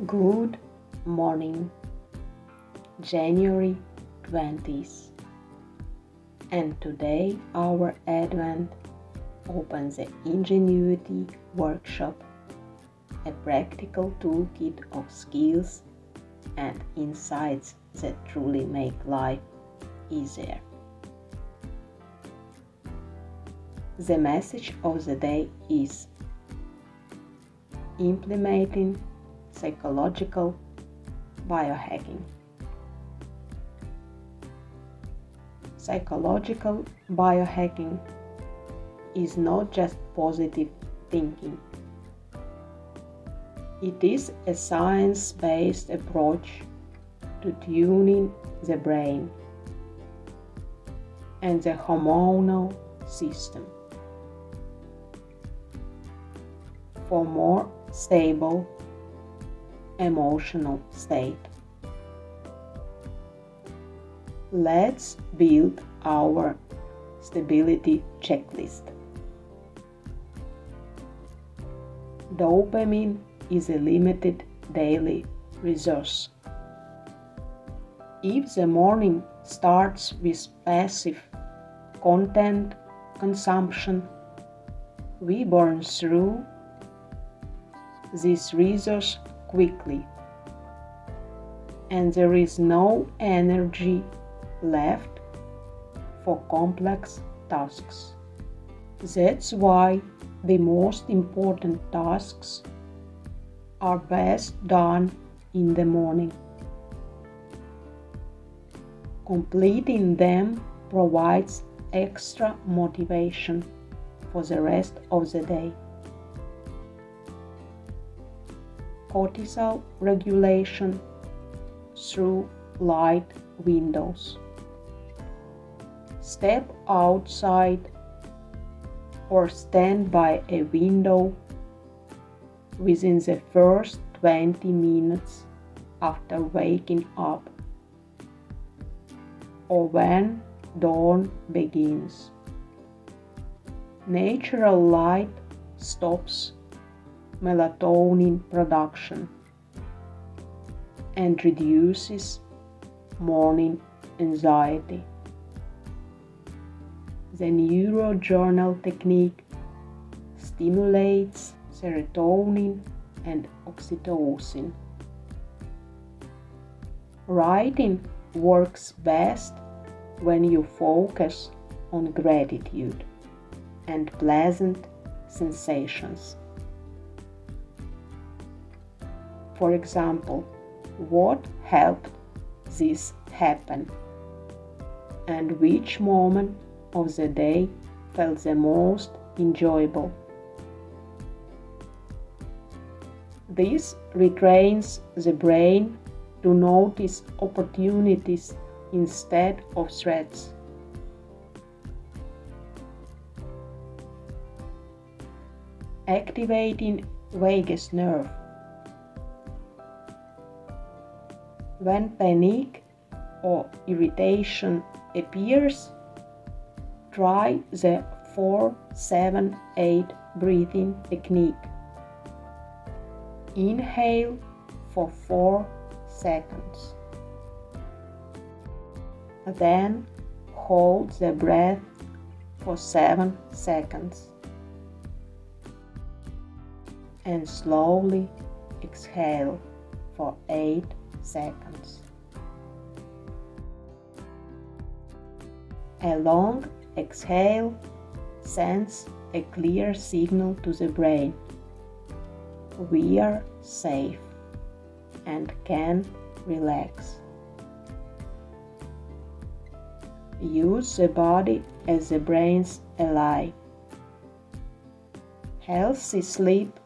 Good morning, January 20th, and today our Advent opens the Ingenuity Workshop, a practical toolkit of skills and insights that truly make life easier. The message of the day is implementing psychological biohacking. Psychological biohacking is not just positive thinking. It is a science-based approach to tuning the brain and the hormonal system for more stable emotional state. Let's build our stability checklist. Dopamine is a limited daily resource. If the morning starts with passive content consumption, we burn through this resource quickly, and there is no energy left for complex tasks. That's why the most important tasks are best done in the morning. Completing them provides extra motivation for the rest of the day. Cortisol regulation through light windows. Step outside or stand by a window within the first 20 minutes after waking up or when dawn begins. Natural light stops melatonin production and reduces morning anxiety. The neurojournal technique stimulates serotonin and oxytocin. Writing works best when you focus on gratitude and pleasant sensations. For example, what helped this happen, and which moment of the day felt the most enjoyable. This retrains the brain to notice opportunities instead of threats. Activating vagus nerve. When panic or irritation appears, try the 4-7-8 breathing technique. Inhale for 4 seconds. Then hold the breath for 7 seconds. And slowly exhale for 8 seconds. A long exhale sends a clear signal to the brain. We are safe and can relax. Use the body as the brain's ally. Healthy sleep,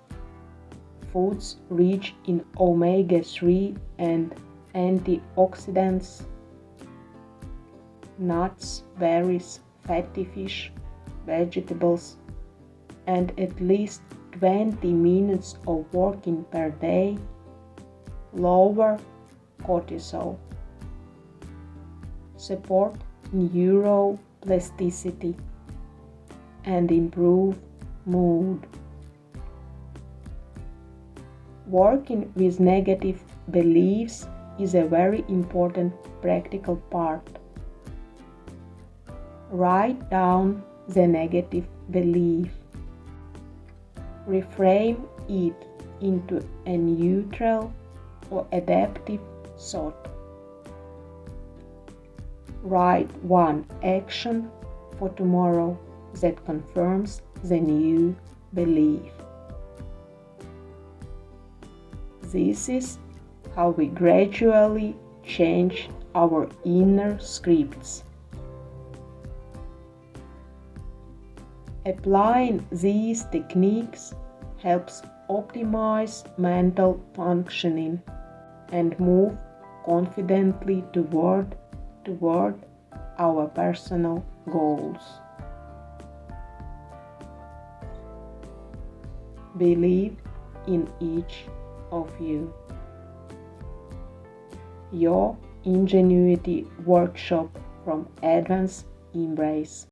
foods rich in omega-3 and antioxidants, nuts, berries, fatty fish, vegetables, and at least 20 minutes of walking per day lower cortisol, support neuroplasticity, and improve mood. Working with negative beliefs is a very important practical part. Write down the negative belief. Reframe it into a neutral or adaptive thought. Write one action for tomorrow that confirms the new belief. This is how we gradually change our inner scripts. Applying these techniques helps optimize mental functioning and move confidently toward our personal goals. Believe in each of you. Your Ingenuity Workshop from Advance Embrace.